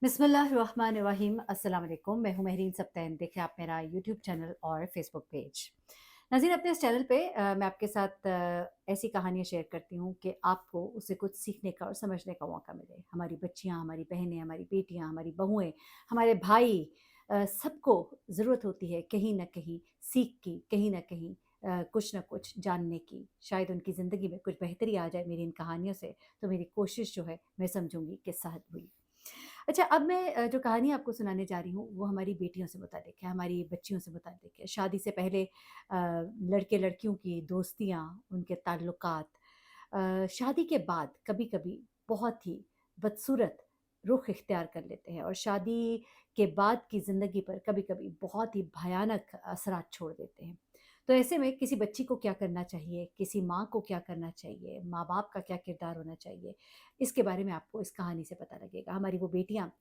बिस्मिल्लाहिर्रहमानिर्रहीम अस्सलाम वालेकुम। मैं हूँ महरीन सब्तैन। देखिए आप मेरा यूट्यूब चैनल और फेसबुक पेज। नाज़रीन, अपने इस चैनल पे मैं आपके साथ ऐसी कहानियाँ शेयर करती हूँ कि आपको उससे कुछ सीखने का और समझने का मौका मिले। हमारी बच्चियाँ, हमारी बहनें, हमारी बेटियाँ, हमारी बहुएँ, हमारे भाई, सबको ज़रूरत होती है कहीं न कहीं सीख की, कहीं न कहीं कुछ न कुछ जानने की। शायद उनकी ज़िंदगी में कुछ बेहतरी आ जाए मेरी इन कहानियों से, तो मेरी कोशिश जो है मैं समझूँगी कि सार्थक हुई। अच्छा, अब मैं जो कहानी आपको सुनाने जा रही हूँ, वो हमारी बेटियों से मुताल्लिक है, हमारी बच्चियों से मुताल्लिक है। शादी से पहले लड़के-लड़कियों की दोस्तियाँ, उनके ताल्लुकात, शादी के बाद कभी-कभी बहुत ही बदसूरत रुख इख्तियार कर लेते हैं और शादी के बाद की ज़िंदगी पर कभी-कभी बहुत ही भयानक असरात छोड़ देते हैं। तो ऐसे में किसी बच्ची को क्या करना चाहिए, किसी माँ को क्या करना चाहिए, माँ-बाप का क्या किरदार होना चाहिए, इसके बारे में आपको इस कहानी से पता लगेगा। हमारी वो बेटियाँ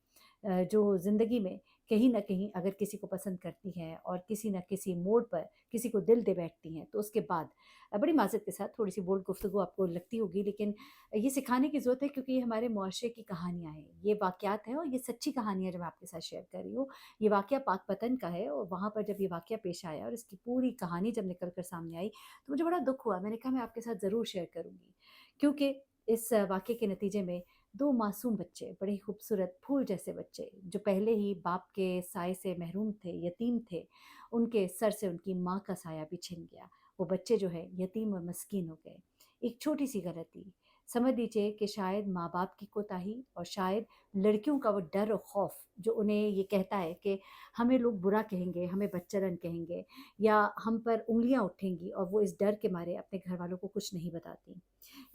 जो ज़िंदगी में कहीं न कहीं अगर किसी को पसंद करती हैं और किसी न किसी मोड़ पर किसी को दिल दे बैठती हैं, तो उसके बाद बड़ी माज़रत के साथ थोड़ी-सी बोल्ड गुफ्तगू आपको लगती होगी, लेकिन ये सिखाने की ज़रूरत है क्योंकि ये हमारे मुआशरे की कहानियाँ हैं। ये वाक़यात हैं और ये सच्ची कहानियाँ जो मैं आपके साथ शेयर कर रही हूँ। ये वाक़या पाकपतन का है और वहाँ पर जब ये वाक़या पेश आया और इसकी पूरी कहानी जब निकल कर सामने आई, तो मुझे बड़ा दुःख हुआ। मैंने कहा मैं आपके साथ ज़रूर शेयर करूँगी, क्योंकि इस वाक़ये के नतीजे में 2 मासूम बच्चे, बड़े ही खूबसूरत फूल जैसे बच्चे, जो पहले ही बाप के साए से महरूम थे, यतीम थे, उनके सर से उनकी माँ का साया भी छिन गया। वो बच्चे जो है यतीम और मस्कीन हो गए। एक छोटी-सी गलती, समझ लीजिए कि शायद माँ-बाप की कोताही और शायद लड़कियों का वो डर और खौफ जो उन्हें ये कहता है कि हमें लोग बुरा कहेंगे, हमें बच्चरन कहेंगे या हम पर उँगलियाँ उठेंगी, और वो इस डर के मारे अपने घरवालों को कुछ नहीं बताती।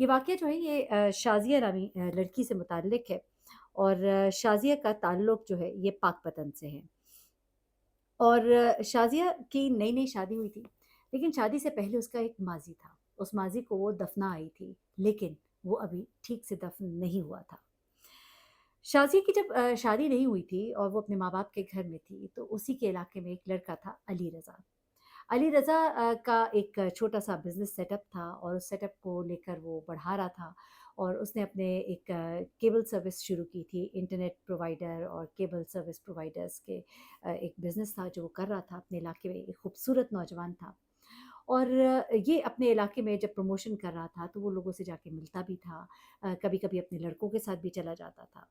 ये वाक़या जो है ये शाज़िया नामी लड़की से मुताल्लिक है और शाज़िया का ताल्लुक जो है ये पाकपतन से है। और शाज़िया की नई-नई शादी हुई थी, लेकिन शादी से पहले उसका एक माज़ी था। उस माज़ी को वो दफ़ना आई थी, लेकिन वो अभी ठीक से दफ़न नहीं हुआ था। शाज़िया की जब शादी नहीं हुई थी और वो अपने माँ-बाप के घर में थी, तो उसी के इलाके में एक लड़का था, अली रज़ा। अली रज़ा का एक छोटा-सा बिज़नेस सेटअप था और उस सेटअप को लेकर वो बढ़ा रहा था और उसने अपने एक केबल सर्विस शुरू की थी, इंटरनेट प्रोवाइडर और केबल सर्विस प्रोवाइडर्स के एक बिज़नेस था जो वो कर रहा था अपने इलाके में। एक खूबसूरत नौजवान था और ये अपने इलाके में जब प्रमोशन कर रहा था, तो वो लोगों से जाके मिलता भी था। कभी-कभी अपने लड़कों के साथ भी चला जाता था।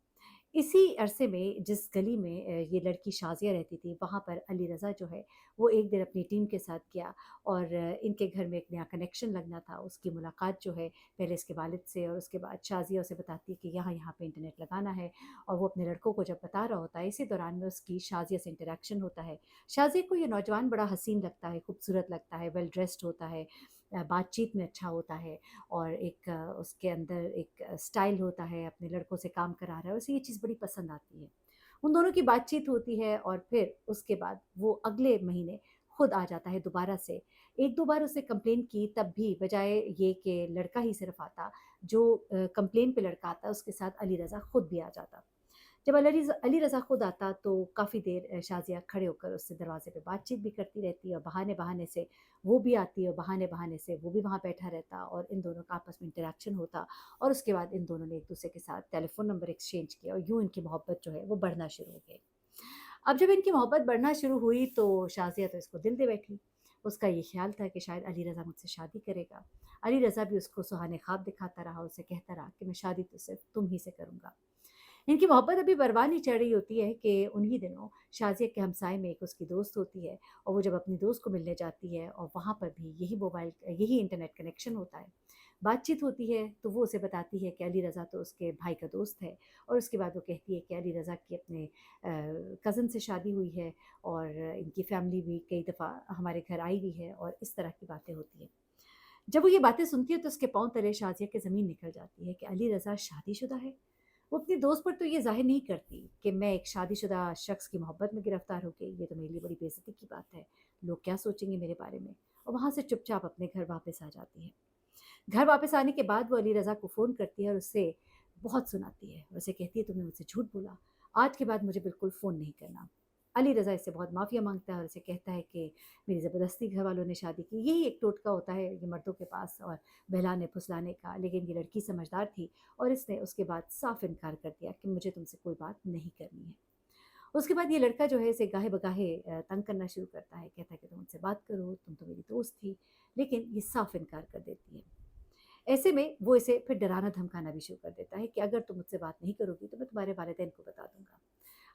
इसी अरसे में जिस गली में ये लड़की शाज़िया रहती थी, वहाँ पर अली रज़ा जो है, वो एक दिन अपनी टीम के साथ गया और इनके घर में एक नया कनेक्शन लगना था। उसकी मुलाकात जो है पहले इसके वालिद से और उसके बाद शाज़िया उसे बताती है कि यहाँ-यहाँ पे इंटरनेट लगाना है और वो अपने लड़कों को जब बता रहा होता है, इसी दौरान में उसकी शाज़िया से इंटरैक्शन होता है। शाज़िया को ये नौजवान बड़ा हसीन लगता है, खूबसूरत लगता है, वेल ड्रेस्ड होता है, बातचीत में अच्छा होता है और एक उसके अंदर एक स्टाइल होता है, अपने लड़कों से काम करा रहा है, उसे ये चीज़ बड़ी पसंद आती है। उन दोनों की बातचीत होती है और फिर उसके बाद वो अगले महीने खुद आ जाता है दोबारा से। 1-2 बार उसने कंप्लेन की, तब भी बजाए ये कि लड़का ही सिर्फ़ आता, जो कंप्लेन पे लड़का आता, उसके साथ अली रज़ा खुद भी आ जाता। जब अली रज़ा खुद आता तो काफ़ी देर शाज़िया खड़े होकर उससे दरवाज़े पे बातचीत भी करती रहती और बहाने-बहाने से वो भी आती और बहाने-बहाने से वो भी वहाँ बैठा रहता और इन दोनों का आपस में इंटरैक्शन होता और उसके बाद इन दोनों ने एक-दूसरे के साथ टेलीफ़ोन नंबर एक्सचेंज किया और यूँ इनकी मोहब्बत जो है वो बढ़ना शुरू हो गई। अब जब इनकी मोहब्बत बढ़ना शुरू हुई तो शाज़िया तो इसको दिल दे बैठी। उसका ये ख़्याल था कि शायद अली रज़ा मुझसे शादी करेगा। अली रज़ा भी उसको सुहाने ख्वाब दिखाता रहा, उसे कहता रहा कि मैं शादी तो सिर्फ़ तुम ही से करूँगा। इनकी मोहब्बत अभी परवान नहीं चढ़ रही होती है कि उन्हीं दिनों शाज़िया के हमसाए में एक उसकी दोस्त होती है और वो जब अपनी दोस्त को मिलने जाती है और वहाँ पर भी यही इंटरनेट कनेक्शन होता है। बातचीत होती है तो वो उसे बताती है कि अली रज़ा तो उसके भाई का दोस्त है और उसके बाद वो कहती है कि अली रज़ा की अपने कज़न से शादी हुई है और इनकी फैमिली भी कई दफ़ा हमारे घर आई हुई है और इस तरह की बातें होती हैं। जब वो ये बातें सुनती है तो उसके पाँव तले शाज़िया की ज़मीन निकल जाती है कि अली रज़ा शादीशुदा है। वो अपनी दोस्त पर तो ये ज़ाहिर नहीं करती कि मैं एक शादीशुदा शख़्स की मोहब्बत में गिरफ़्तार हो गई, ये तो मेरे लिए बड़ी बेइज़्ज़ती की बात है। लोग क्या सोचेंगे मेरे बारे में? और वहाँ से चुपचाप अपने घर वापस आ जाती है। घर वापस आने के बाद वो अली रज़ा को फ़ोन करती है और उससे बहुत सुनाती है। उसे कहती है तुमने मुझसे झूठ बोला, आज के बाद मुझे बिल्कुल फ़ोन नहीं करना। अली रज़ा इससे बहुत माफ़िया माँगता है और इसे कहता है कि मेरी ज़बरदस्ती घर वालों ने शादी की। यही एक टोटका होता है ये मर्दों के पास और बहलाने-फुसलाने का। लेकिन ये लड़की समझदार थी और इसने उसके बाद साफ़ इनकार कर दिया कि मुझे तुमसे कोई बात नहीं करनी है। उसके बाद ये लड़का जो है इसे गाहे-बगाहे तंग करना शुरू करता है। कहता है कि तुम मुझसे बात करो, तुम तो मेरी दोस्त थी। लेकिन ये साफ़ इनकार कर देती है। ऐसे में वो इसे फिर डराना-धमकाना भी शुरू कर देता है कि अगर तुम मुझसे बात नहीं करोगी तो मैं तुम्हारे वालिदैन को बता दूँगा।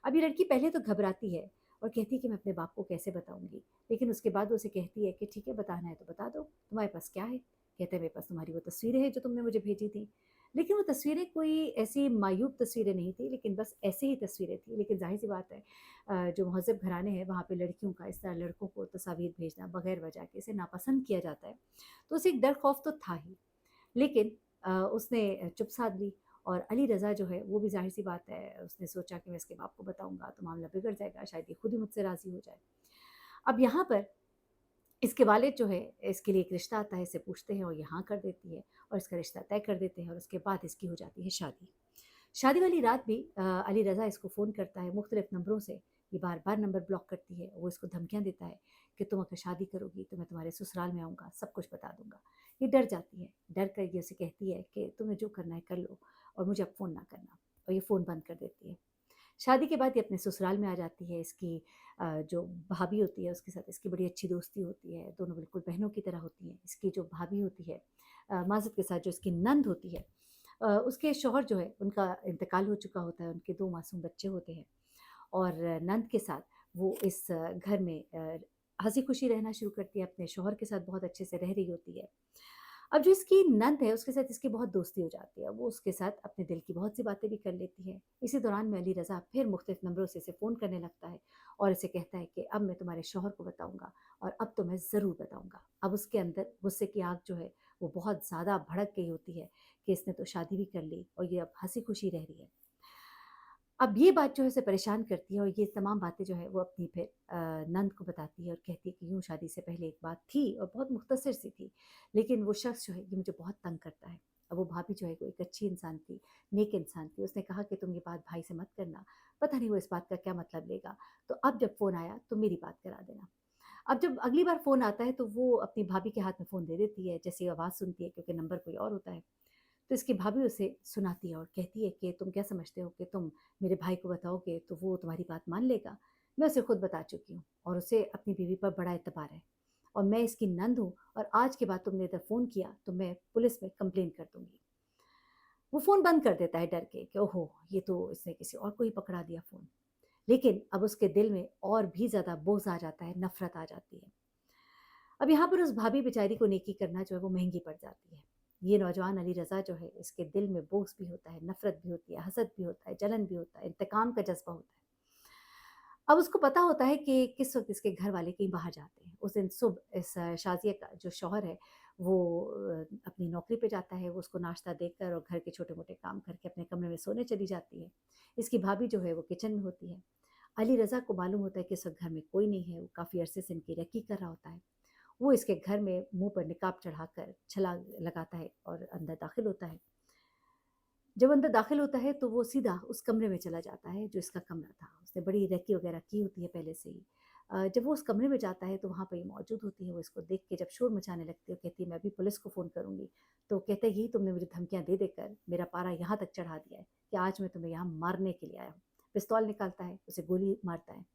अब ये लड़की पहले तो घबराती है और कहती है कि मैं अपने बाप को कैसे बताऊँगी? लेकिन उसके बाद वो उसे कहती है कि ठीक है बताना है तो बता दो, तुम्हारे पास क्या है? कहता है मेरे पास तुम्हारी वो तस्वीरें हैं जो तुमने मुझे भेजी थी। लेकिन वो तस्वीरें कोई ऐसी मायूब तस्वीरें नहीं थी, लेकिन बस ऐसे ही तस्वीरें थी। लेकिन ज़ाहिर-सी बात है जो महज़ब घराने हैं वहाँ पे लड़कियों का इस तरह लड़कों को तस्वीर भेजना बगैर वजह के इसे नापसंद किया जाता है। तो उसे एक डर खौफ तो था ही। लेकिन उसने चुप साध ली और अली रज़ा जो है वो भी ज़ाहिर-सी बात है उसने सोचा कि मैं इसके बाप को बताऊँगा तो मामला बिगड़ जाएगा, शायद ये खुद ही मुझसे राज़ी हो जाए। अब यहाँ पर इसके वालिद जो है इसके लिए एक रिश्ता आता है, इससे पूछते हैं और ये हाँ कर देती है और इसका रिश्ता तय कर देते हैं और उसके बाद इसकी हो जाती है शादी। शादी वाली रात भी अली रज़ा इसको फ़ोन करता है मुख्तलिफ़ नंबरों से, ये बार-बार नंबर ब्लॉक करती है। वो इसको धमकियाँ देता है कि तुम अगर शादी करोगी तो मैं तुम्हारे ससुराल में आऊँगा, सब कुछ बता दूँगा। ये डर जाती है, डर कर ये उसे कहती है कि तुम्हें जो करना है कर लो और मुझे अब फ़ोन ना करना और ये फ़ोन बंद कर देती है। शादी के बाद ये अपने ससुराल में आ जाती है, इसकी जो भाभी होती है उसके साथ इसकी बड़ी अच्छी दोस्ती होती है, दोनों बिल्कुल बहनों की तरह होती हैं। इसकी जो भाभी होती है माज़िद के साथ जो इसकी नंद होती है उसके शौहर जो है उनका इंतकाल हो चुका होता है, उनके 2 मासूम बच्चे होते हैं और नंद के साथ वो इस घर में हँसी-खुशी रहना शुरू करती है, अपने शौहर के साथ बहुत अच्छे से रह रही होती है। अब जो इसकी नंद है उसके साथ इसकी बहुत दोस्ती हो जाती है, वो उसके साथ अपने दिल की बहुत सी बातें भी कर लेती है। इसी दौरान में अली रज़ा फिर मुख्तलिफ़ नंबरों से इसे फ़ोन करने लगता है और इसे कहता है कि अब मैं तुम्हारे शौहर को बताऊँगा और अब तो मैं ज़रूर बताऊँगा। अब उसके अंदर गुस्से की आग जो है वो बहुत ज़्यादा भड़क गई होती है कि इसने तो शादी भी कर ली और ये अब हँसी-खुशी रह रही है। अब ये बात जो है उसे परेशान करती है और ये तमाम बातें जो है वो अपनी फिर नंद को बताती है और कहती है कि यूँ शादी से पहले एक बात थी और बहुत मुख्तसर सी थी, लेकिन वो शख्स जो है ये मुझे बहुत तंग करता है। अब वो भाभी जो है वो एक अच्छी इंसान थी, नेक इंसान थी। उसने कहा कि तुम ये बात भाई से मत करना, पता नहीं वो इस बात का क्या मतलब लेगा। तो अब जब फ़ोन आया तो मेरी बात करा देना। अब जब अगली बार फ़ोन आता है तो वो अपनी भाभी के हाथ में फ़ोन दे देती है, जैसे ही आवाज़ सुनती है क्योंकि नंबर कोई और होता है। तो इसकी भाभी उसे सुनाती है और कहती है कि तुम क्या समझते हो कि तुम मेरे भाई को बताओगे तो वो तुम्हारी बात मान लेगा? मैं उसे खुद बता चुकी हूँ और उसे अपनी बीवी पर बड़ा एतबार है और मैं इसकी नंद हूँ और आज के बाद तुमने इधर फ़ोन किया तो मैं पुलिस में कंप्लेंट कर दूँगी। वो फ़ोन बंद कर देता है डर के कि ओहो! ये तो इसने किसी और को ही पकड़ा दिया फ़ोन। लेकिन अब उसके दिल में और भी ज़्यादा बोझ आ जाता है, नफ़रत आ जाती है। अब यहाँ पर उस भाभी बेचारी को नेकी करना जो है वो महँगी पड़ जाती है। ये नौजवान अली रज़ा जो है इसके दिल में बोझ भी होता है, नफ़रत भी होती है, हसद भी होता है, जलन भी होता है, इंतकाम का जज़्बा होता है। अब उसको पता होता है कि किस वक़्त इसके घर वाले कहीं बाहर जाते हैं। उस दिन सुबह इस शाज़िया का जो शौहर है वो अपनी नौकरी पे जाता है, वो उसको नाश्ता देकर और घर के छोटे-मोटे काम करके अपने कमरे में सोने चली जाती है। इसकी भाभी जो है वो किचन में होती है। अली रज़ा को मालूम होता है कि इस वक़्त घर में कोई नहीं है, वो काफ़ी अरसे से इनकी रेकी कर रहा होता है। वो इसके घर में मुँह पर निकाब चढ़ाकर छलांग लगाता है और अंदर दाखिल होता है। जब अंदर दाखिल होता है तो वो सीधा उस कमरे में चला जाता है जो इसका कमरा था। उसने बड़ी रेकी वग़ैरह की होती है पहले से ही। जब वो उस कमरे में जाता है तो वहाँ पे ये मौजूद होती है। वो इसको देख के जब शोर मचाने लगती है, कहती है मैं अभी पुलिस को फ़ोन करूँगी। तो कहता है यही तुमने मुझे धमकियाँ दे देकर मेरा पारा यहाँ तक चढ़ा दिया है कि आज मैं तुम्हें यहाँ मारने के लिए आया हूँ। पिस्तौल निकालता है, उसे गोली मारता है।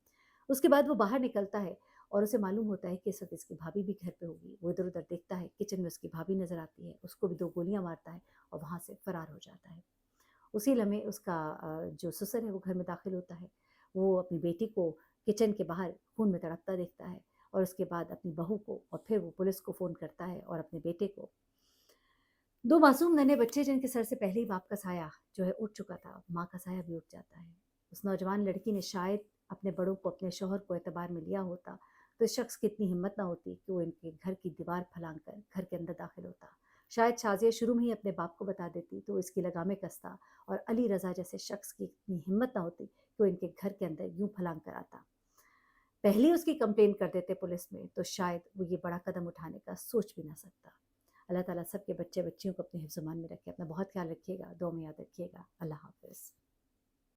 उसके बाद वो बाहर निकलता है और उसे मालूम होता है कि इस वक़्त इसकी भाभी भी घर पे होगी। वो इधर-उधर देखता है, किचन में उसकी भाभी नज़र आती है, उसको भी 2 गोलियाँ मारता है और वहाँ से फ़रार हो जाता है। उसी लम्हे उसका जो ससुर है वो घर में दाखिल होता है। वो अपनी बेटी को किचन के बाहर खून में तड़पता देखता है और उसके बाद अपनी बहू को और फिर वो पुलिस को फ़ोन करता है और अपने बेटे को। 2 मासूम नन्हे बच्चे जिनके सर से पहले ही बाप का साया जो है उठ चुका था, माँ का साया भी उठ जाता है। उस नौजवान लड़की ने शायद अपने बड़ों को, अपने शौहर को एतबार में लिया होता, तो इस शख्स की इतनी हिम्मत ना होती कि वो इनके घर की दीवार फलांग कर घर के अंदर दाखिल होता। शायद शाज़िया शुरू में ही अपने बाप को बता देती तो इसकी लगामें कसता और अली रज़ा जैसे शख्स की इतनी हिम्मत ना होती कि वो इनके घर के अंदर यूँ फलांग कर आता। पहले ही उसकी कंप्लेंट कर देते पुलिस में तो शायद वो ये बड़ा कदम उठाने का सोच भी ना सकता। अल्लाह ताला सबके बच्चे-बच्चियों को अपने हिफ्ज़-ओ-मान में रखे। अपना बहुत ख़्याल रखिएगा, दुआ में याद रखिएगा। अल्लाह हाफ़िज़।